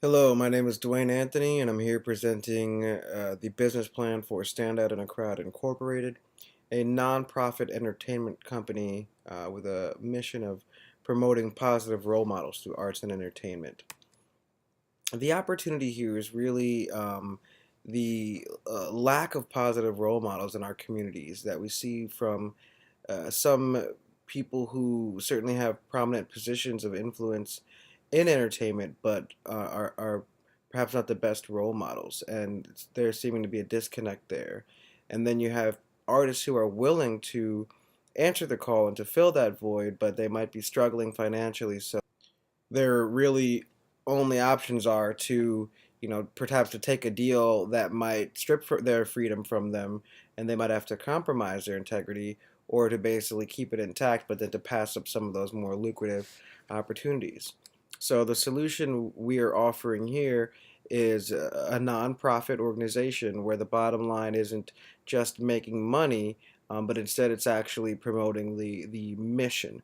Hello, my name is Dwayne Anthony, and I'm here presenting the business plan for Stand Out in a Crowd Incorporated, a nonprofit entertainment company with a mission of promoting positive role models through arts and entertainment. The opportunity here is really the lack of positive role models in our communities that we see from some people who certainly have prominent positions of influence in entertainment, but are perhaps not the best role models, and there's seeming to be a disconnect there. And then you have artists who are willing to answer the call and to fill that void, but they might be struggling financially, so their really only options are to, perhaps to take a deal that might strip their freedom from them, and they might have to compromise their integrity, or to basically keep it intact, but then to pass up some of those more lucrative opportunities. So the solution we are offering here is a nonprofit organization where the bottom line isn't just making money, but instead it's actually promoting the mission.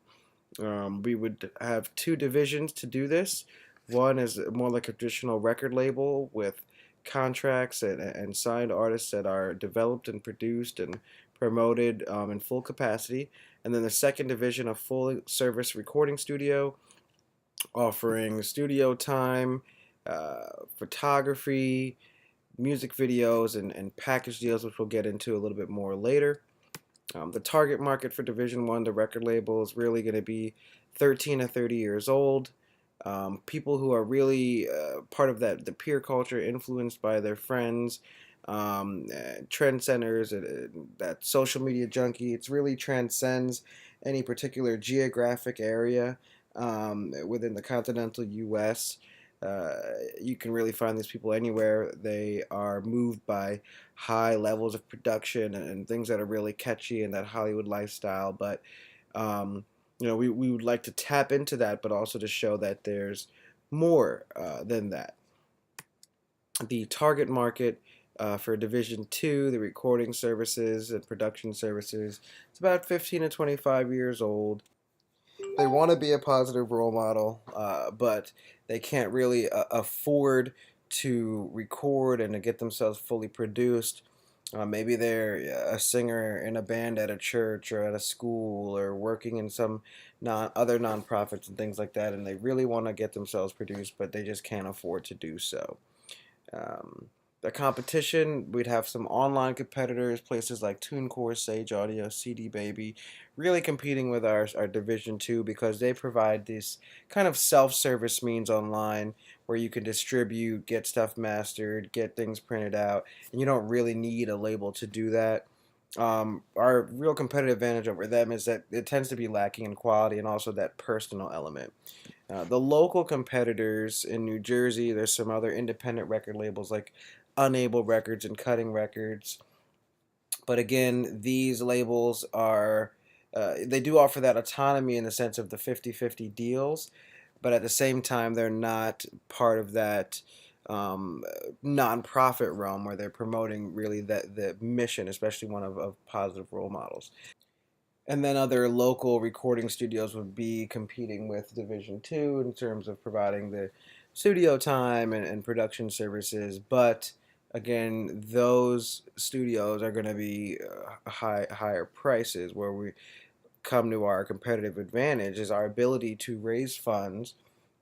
We would have two divisions to do this. One is more like a traditional record label with contracts and signed artists that are developed and produced and promoted in full capacity. And then the second division, a full service recording studio offering studio time, photography, music videos, and package deals, which we'll get into a little bit more later. The target market for Division One, the record label, is really going to be 13 to 30 years old. People who are really part of the peer culture, influenced by their friends, trend centers, that social media junkie. It really transcends any particular geographic area within the continental U.S. Uh, you can really find these people anywhere. They are moved by high levels of production and things that are really catchy and that Hollywood lifestyle. But we would like to tap into that, but also to show that there's more than that. The target market for Division Two, the recording services and production services, it's about 15 to 25 years old. They want to be a positive role model, but they can't really afford to record and to get themselves fully produced. Maybe they're a singer in a band at a church or at a school or working in some other nonprofits and things like that, and they really want to get themselves produced, but they just can't afford to do so. Um, the competition, we'd have some online competitors, places like TuneCore, Sage Audio, CD Baby, really competing with our Division 2 because they provide this kind of self-service means online where you can distribute, get stuff mastered, get things printed out, and you don't really need a label to do that. Our real competitive advantage over them is that it tends to be lacking in quality and also that personal element. The local competitors in New Jersey, there's some other independent record labels like Unable Records and Cutting Records. But again, these labels are, they do offer that autonomy in the sense of the 50-50 deals, but at the same time, they're not part of that um, nonprofit realm where they're promoting really the mission, especially one of positive role models. And then other local recording studios would be competing with Division Two in terms of providing the studio time and production services. But again, those studios are going to be higher prices. Where we come to our competitive advantage is our ability to raise funds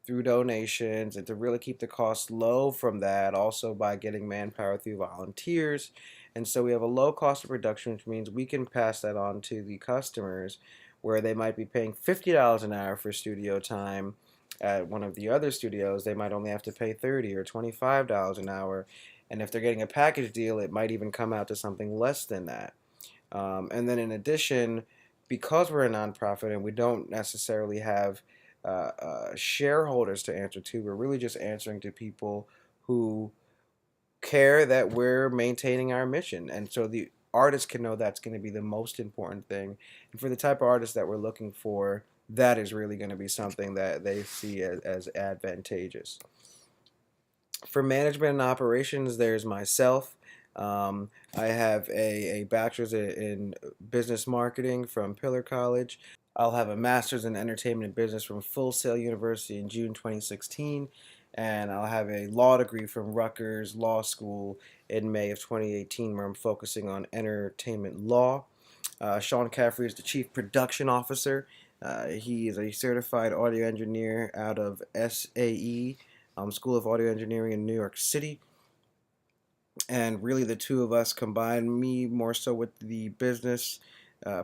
through donations and to really keep the costs low from that, also by getting manpower through volunteers. And so we have a low cost of production, which means we can pass that on to the customers where they might be paying $50 an hour for studio time. At one of the other studios, they might only have to pay $30 or $25 an hour. And if they're getting a package deal, it might even come out to something less than that. And then in addition, because we're a nonprofit and we don't necessarily have shareholders to answer to, we're really just answering to people who care that we're maintaining our mission. And so the artists can know that's going to be the most important thing. And for the type of artists that we're looking for, that is really going to be something that they see as advantageous. For management and operations, there's myself. I have a bachelor's in business marketing from Pillar College. I'll have a master's in entertainment and business from Full Sail University in June 2016. and I'll have a law degree from Rutgers Law School in May of 2018, where I'm focusing on entertainment law. Sean Caffrey is the Chief Production Officer. He is a certified audio engineer out of SAE, School of Audio Engineering in New York City. And really, the two of us combine, me more so with the business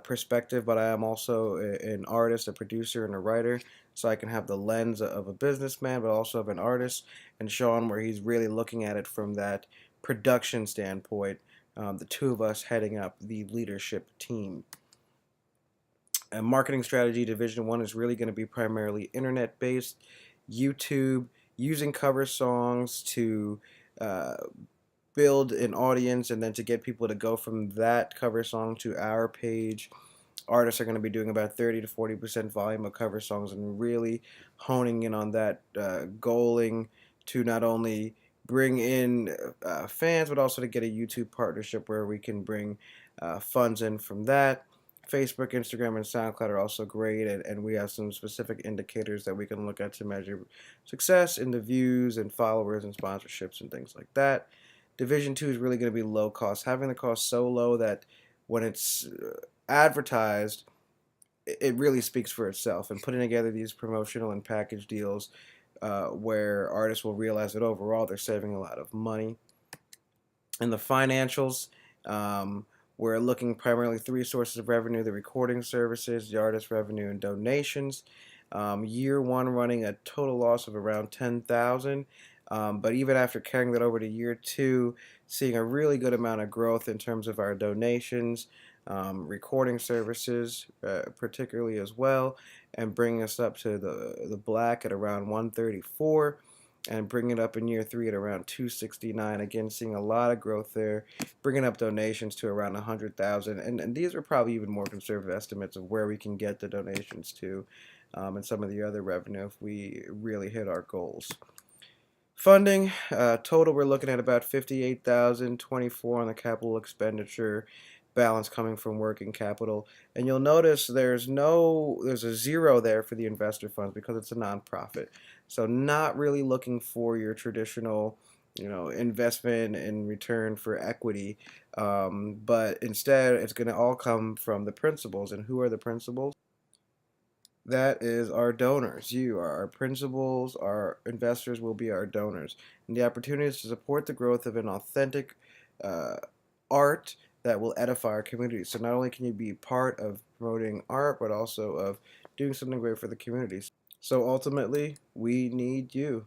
perspective, but I am also an artist, a producer, and a writer. So I can have the lens of a businessman, but also of an artist. And Sean, where he's really looking at it from that production standpoint. The two of us heading up the leadership team. And marketing strategy Division One is really going to be primarily internet based, YouTube, using cover songs to uh, build an audience and then to get people to go from that cover song to our page. Artists are going to be doing about 30 to 40% volume of cover songs and really honing in on that, goaling to not only bring in fans but also to get a YouTube partnership where we can bring funds in from that. Facebook, Instagram, and SoundCloud are also great, and we have some specific indicators that we can look at to measure success in the views and followers and sponsorships and things like that. Division two is really going to be low cost, having the cost so low that when it's advertised, it really speaks for itself. And putting together these promotional and package deals where artists will realize that overall they're saving a lot of money. And the financials, we're looking primarily three sources of revenue: the recording services, the artist revenue, and donations. Year one running a total loss of around 10,000. But even after carrying that over to year two, seeing a really good amount of growth in terms of our donations, recording services, particularly as well, and bringing us up to the black at around 134, and bringing it up in year three at around 269. Again, seeing a lot of growth there, bringing up donations to around 100,000, and these are probably even more conservative estimates of where we can get the donations to, and some of the other revenue if we really hit our goals. Funding, total we're looking at about 58,024 on the capital expenditure, balance coming from working capital. And you'll notice there's a zero there for the investor funds because it's a nonprofit. So not really looking for your traditional, investment in return for equity, but instead it's going to all come from the principals. And who are the principals? That is our donors. You are our principals, our investors will be our donors. And the opportunity is to support the growth of an authentic uh, art that will edify our community. So not only can you be part of promoting art, but also of doing something great for the community. So ultimately, we need you.